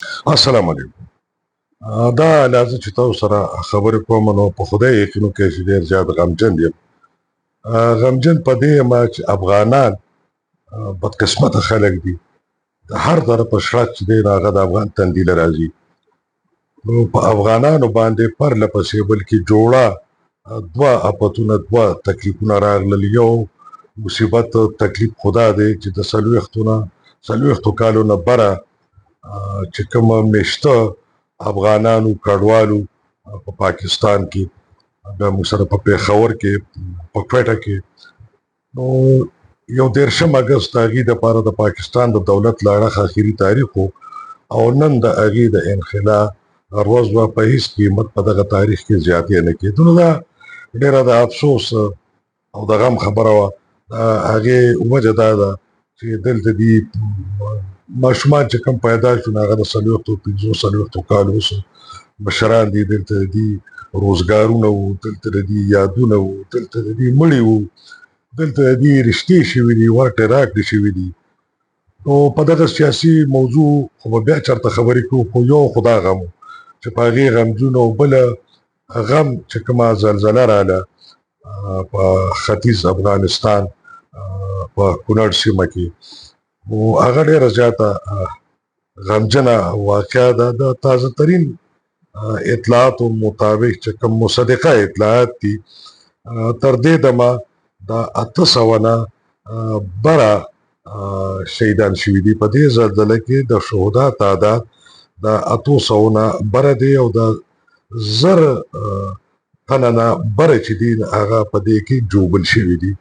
السلام علیکم. دا لازم چې تاسو سره خبرې کوم نو په خدای یقینو کې چې ډېر زیات غمجن یم. غمجن په دې یم چې افغانان بدقسمته خلک دي. د هر طرفه شړک چې دی نو هغه د افغان تندي له راځي. نو په افغانانو باندې پرله پسې بلکې جوړه دوه افتونه دوه تکلیفونه راغلل. یو مصیبت تکلیف خدا دی چې د څلوېښتو کالو نه بره چې کومه میشته افغانانو کډوالو په پاکستان کې بیا موږ سره په پېښور کې په کوټه کې نو یو 13 اګست د هغې دپاره د پاکستان د دولت له اړخه اخري تاریخ و او نن د هغې د انخلا ورځ وه. په هېڅ قیمت په دغه تاریخ کې زیاتې نه کېدو. نو دا ډېره د افسوس او د غم خبره وه. د هغې وجه دا ده چې دلته دي ماشومان چې کوم پیدا شو نو هغه د 40 کالو اوس مشران دي، دلته دي روزګارونه وو، دلته دي یادونه وو، دلته دي مړي وو، دلته دي رشتې شوي دي، ورکړې راکړې شوي دي. نو په دغه سیاسي موضوع خو به بیا چېرته خبرې کوو، خو یو خو دا غم و چې په هغې غمجون او بله غم چې کومه زلزله راله په ختیځ افغانستان په کونړ سیمه کې نو هغه ډېره زیاته غمجنه واقعه ده. د تازه ترین اطلاعاتو مطابق چې کوم مصدقه اطلاعات دي تر دې دمه د 800 نه بره شهیدان شوي دي. په دې زلزله کې د شهدا تعداد د 800 نه بره دی او د 1000 تنه نه بره چې دي هغه په دې کې جوبل شوي دي،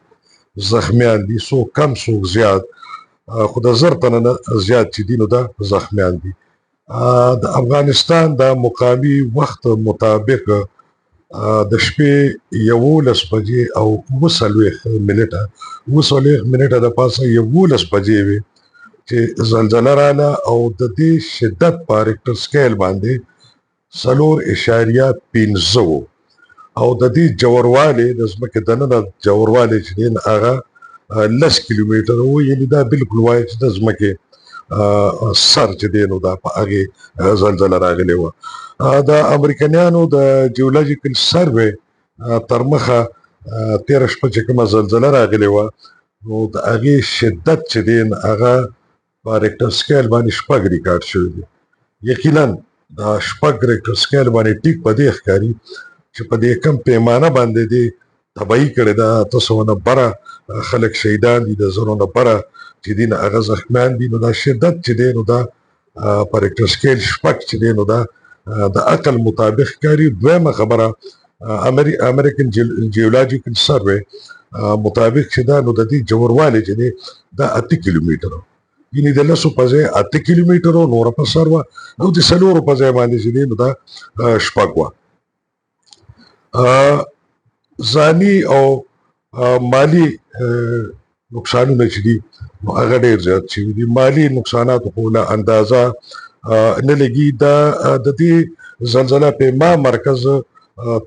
زخمیان دي، څوک کم څوک زیات، خو د 1000 تنه نه زیات چې دي نو دا زخمیان دي. د افغانستان د مقامي وخت مطابق د شپې 11 بجې او 40 منټه د پاسه 11 بجې وې چې زلزله راله او د دې شدت په ریکټر سکیل باندې 4.15 و او د دې جوړوالی د ځمکې دننه جوړوالی چې دی هغه 10 کیلومتره و. یعنې دا بالکل وایي چې د ځمکې سر چې دی نو دا په هغې زلزله راغلې وه. د امریکنیانو د جیولوجیکل سروې تر مخه تېره شپه چې کومه زلزله راغلې وه نو د هغې شدت چې دی هغه په ریکټر سکیل باندې 6 ریکارډ شوی دی. یقینا دا 6 ریکټر سکیل باندې ټیک په دې ښکاري چې په دې کم پیمانه باندې دی تباهي کړې ده. 800 نه بره خلک شهیدان دي، د 1000 نه بره چې دي هغه زخمیان دي. نو دا شدت چې دی نو دا په ریکټر سکیل 6 چې دی نو دا د عقل مطابق ښکاري. دویمه خبره امریکن جیولوجیکل سروې مطابق چې دا نو د دې جوړوالی چې دی دا 8 کیلومتره، یعنې د 10 په ځای 8 کیلومتره نوره په سر وه او د 4 په ځای باندې چې دی نو دا 6 وه. ځاني او مالی نقصانونه چې دي نو هغه ډېر زیات شوي دي. مالی نقصاناتو خو له اندازه نه لګي. د دې زلزله پیما مرکز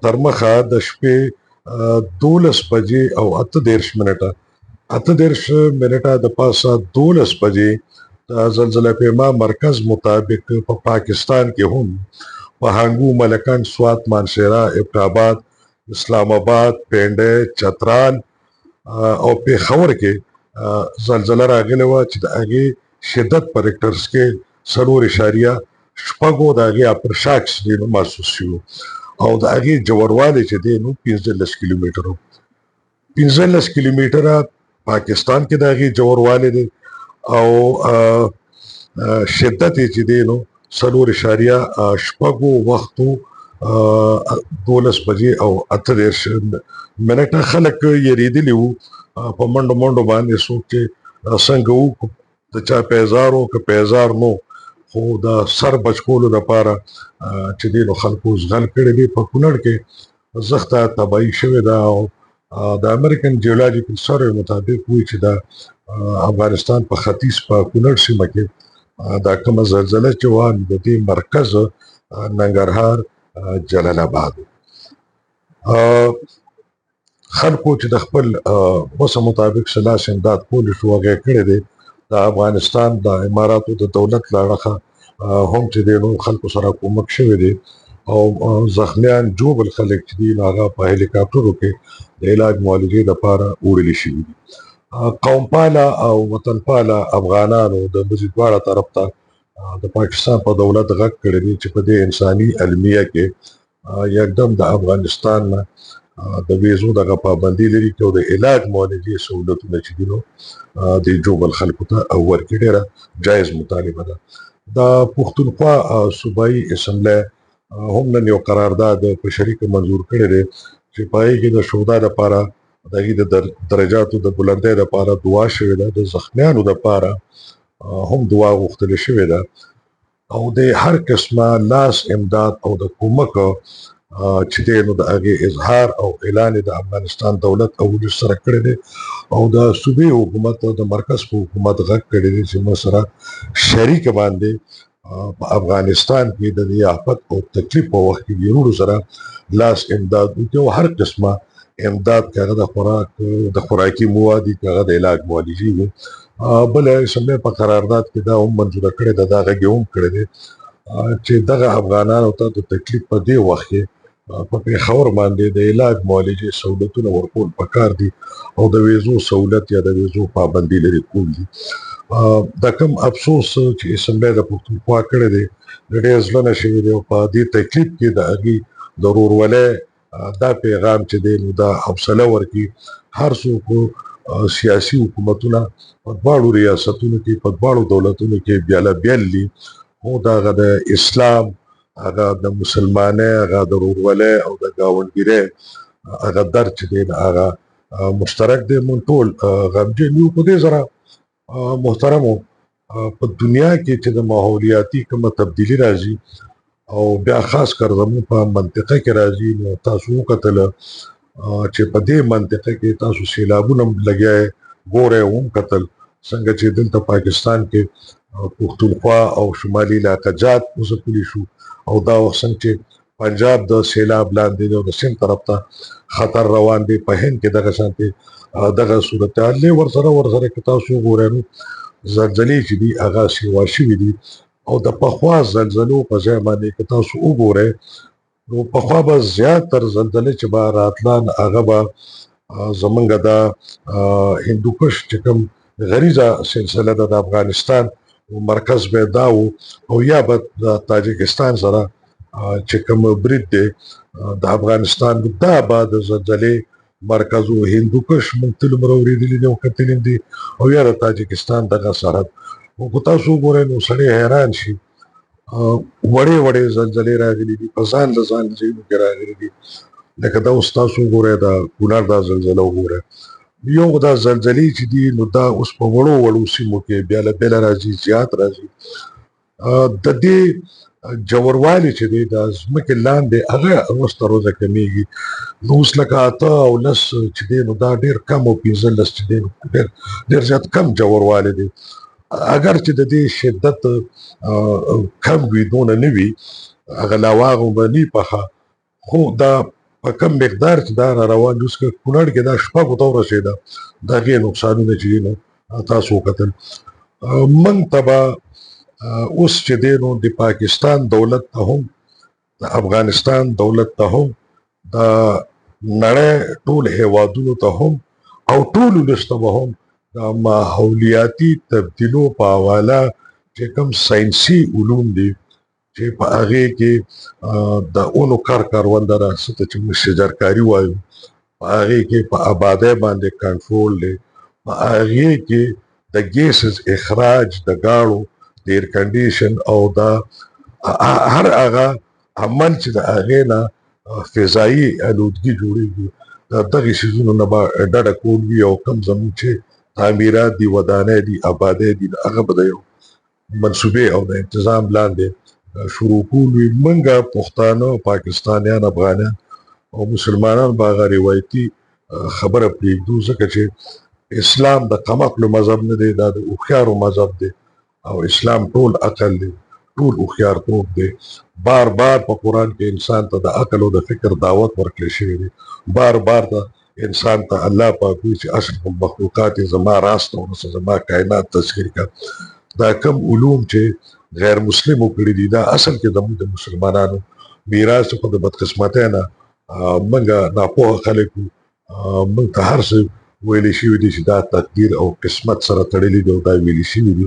تر مخه د شپې 12 بجې او 38 منټه د پاسه 12 بجې د زلزله پیما مرکز مطابق په پاکستان کې هم په هنګو، ملکان، سوات، مانشهره، ابټاباد، اسلام آباد، پینډۍ، چترال او پېښور کې زلزله راغلې وه چې د هغې شدت په ریکټر سکیل 4.6 د هغې اپرشاکس دی نو محسوس شو او د هغې جوړوالی چې دی نو 15 کیلومتره 15 کیلومتره پاکستان کې د هغې جوړوالی دی او شدت یې چې دی نو 4.6 وختو 12 بجې او 38 منټه. خلک یریدلي وو په منډو باندې، څوک چې څنګه وو د چا پیزار و که پیزار نو، خو د سر بچ کولو لپاره چې دی نو خلکو زغل کړی دی. په کونړ کې زښته تباهي شوې ده او د امریکن جیولوجیکل سروې مطابق وایي چې د افغانستان په ختیځ په کونړ سیمه کې دا کومه زلزله چې وه د دې مرکز ننګرهار جلال آباد. خلکو چې د خپل وسه مطابق لاس امداد کولی شو هغه یې کړی دی. د افغانستان د اماراتو د دولت له اړخه هم چې دی نو خلکو سره کومک شوی دی او زخمیان جوبل خلک چې دي نو هغه په هلیکاپټرو کې د علاج معالجې لپاره وړل شوي دي. قوم پاله او وطن پاله افغانانو د مزي دواړه طرف ته د پاکستان په دولت غږ کړی دی چې په دې انساني المیه کې یکدم د افغانستان نه د ویزو دغه پابندي لري او د علاج معالجې سہولتونه چې دي نو د جوبل خلکو ته ورکړي. ډېره جایز مطالبه ده. د پښتونخوا صوبایي اسمبلی هم نن یو قرارداد په شریکه منظور کړی دی چې په هغې کې د شهدا دپاره د هغې د درجاتو د بلندۍ دپاره دعا شوې ده. د زخمیانو دپاره هم دعا غوښتلې شوې ده او د هر قسمه لاس امداد او د کومک چې دی نو د هغې اظهار او اعلان د افغانستان دولت او ولس سره کړی دی او د صوبې حکومت او د مرکز په حکومت غږ کړی دی چې موږ سره شریک باندې په افغانستان کې د دې آفت او تکلیف په وخت کې ورونو سره لاس امداد وکړي او هر قسمه امداد که هغه د خوراکي موادي که هغه د علاج معالجې وي. بله اسمبلی په قرارداد کې دا هم منظوره کړې ده، دا غږ یې هم کړی دی چې دغه افغانانو ته د تکلیف په دې وخت کې په پېښور باندې د علاج معالجې سہولتونه ورکول پکار دي او د ویزو سہولت یا د ویزو پابندي لرې کول دي. د کوم افسوس چې اسمبلی د پښتونخوا کړی دی ډېر زړه نه شوي دی او په دې تکلیف کې د هغې د ورورولۍ دا پیغام چې دی نو دا حوصله ورکړي. هر څوک سیاسي حکومتونه په دواړو ریاستونو کې په دواړو دولتونو کې بیاله بیل دي خو د هغه د اسلام هغه د مسلمانۍ هغه د ورورولۍ او د ګاونډګیرۍ هغه درد چې دی هغه مشترک دی. موږ ټول غمجن یو. په دې سره محترمو په دنیا کې چې د ماحولیاتي کومه تبدیلي راځي او بیا خاص کر زموږ په منطقه کې راځي نو تاسو وکتله چې په دې منطقه کې تاسو سیلابونه لګیا ګورئ هم کتل څنګه چې دلته پاکستان کې پښتونخوا او شمالي علاقه جات وځپلي شو او دا وخت څنګه چې پنجاب د سیلاب لاندې دی او د سیند طرف ته خطر روان دی. په هند کې دغه شانتې دغه صورتحال دی. ورسره که تاسو وګورئ نو زلزلې چې دي هغه سیوا شوي دي او د پخوا زلزلو په ځای باندې که تاسو وګورئ نو پخوا به زیاتر زلزلې چې به راتله هغه به زمونږ د هندوکش چې کوم غریزه سلسله ده د افغانستان مرکز به دا و او یا به د تاجکستان سره چې کوم برید دی د افغانستان دا به د زلزلې مرکز و هندوکش موږ تل عمره اورېدلي دي او کتلي دي او یا د تاجکستان دغه سرحد. او که تاسو وګورئ نو سړی حیران شي وړې وړې زلزلې راغلي دي په ځان له ځان ځایونو کې راغلي دي لکه دا اوس تاسو وګورئ د کونړ دا زلزله وګورئ. یو دا زلزلې چې دي نو دا اوس په وړو وړو سیمو کې بیا له بېله راځي زیات راځي. د دې جوړوالی چې دی د ځمکې لاندې هغه اوس تر اوسه کمیږي. نو اوس لکه 8 او 10 چې دی نو دا ډېر کم او 15 چې دی نو ډېر زیات کم جوړوالی دی. اگر چې د دې شدت کم وي دونه نه وي هغه لاواغ به نه پخه خو دا په کم مقدار چې دا را روان دي. اوس که کونړ کې دا شپږو ته ورسېده د هغې نقصانونه چې دي نو تاسو وکتل. موږ ته به اوس چې دی نو د پاکستان دولت ته هم د افغانستان دولت ته هم د نړۍ ټول هیوادونو ته هم او ټول ولس ته به هم د ماحولیاتي تبدیلو په حواله چې کوم ساینسي علوم دي چې په هغې کې د اونو کرونده راځي ته چې موږ شجرکاري وایو په هغې کې په آبادۍ باندې کنټرول دی. په هغې کې د ګیسز اخراج د ګاړو د ایر کنډیشن او د هر هغه عمل چې د هغې نه فضایي الودګي جوړېږي د دغې څیزونو نه به ډډه کول وي او کوم زموږ چې تعمیرات دي ودانۍ دي آبادۍ دي هغه به د یو منصوبې او د انتظام لاندې شروع کول وي. موږ پښتانه پاکستانیان افغانیان او مسلمانان به هغه روایتي خبره پرېږدو ځکه چې اسلام د کمعقلو مذهب نه دی دا د هوښیارو مذهب دی او اسلام ټول عقل دی ټول هوښیارتوب دی. بار بار په قرآن کې انسان ته د عقل او د فکر دعوت ورکړی شوی دی. بار بار د انسان ته الله پاک وایي چې اشرف المخلوقات زما راست ورسه زما کائنات تسخیر کا. دا کم علوم چې غیر مسلمو کړي دي. دا اصل کې زموږ د مسلمانانو میراث خو د بدقسمتۍ نه موږ ناپوهه خلک وو. موږ ته هر څه ویلې شوي دي چې دا تقدیر او قسمت سره تړلي دي او دا ویلې شوي دي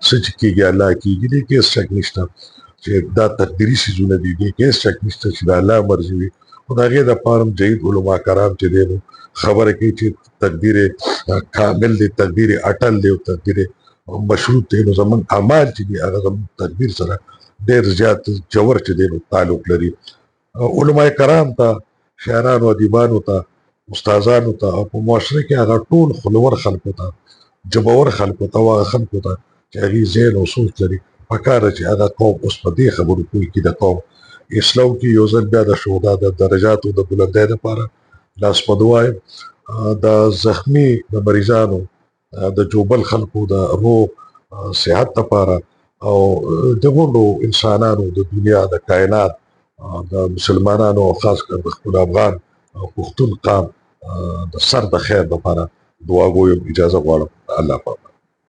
څه چې کېږي الله کېږي. دې کې هېڅ شک نشته چې دا تقدیري څیزونه دي. دې کې هېڅ شک نشته چې د الله مرضي وي. خو د هغې دپاره هم جید علما کرام چې دی نو خبره کوي چې تقدیر کامل دی، تقدیر اټل دی او تقدیر مشروط دی. نو زموږ اعمال چې دي هغه زموږ تقدیر سره ډېر زیات جوړ چې دی نو تعلق لري. علما کرام ته، شاعرانو، ادیبانو ته، استادانو ته او په معاشره کې هغه ټول خلور خلکو ته، جبور خلکو ته او هغه خلکو ته چې هغې ذهن او سوچ لري پکار ده چې هغه قوم اوس په دې خبرو پوه کړي د قوم اصلاح وکړي. یو ځل بیا د شهدا د درجاتو د بلندۍ دپاره لاس په دعا یم. د زخمي د مریضانو د جوبل خلکو د روغ صحت دپاره او د غونډو انسانانو د دنیا د کائنات د مسلمانانو او خاص کر د خپل افغان او پښتون قام د سر د خیر دپاره دعا ګویم. اجازه غواړم. الله پاک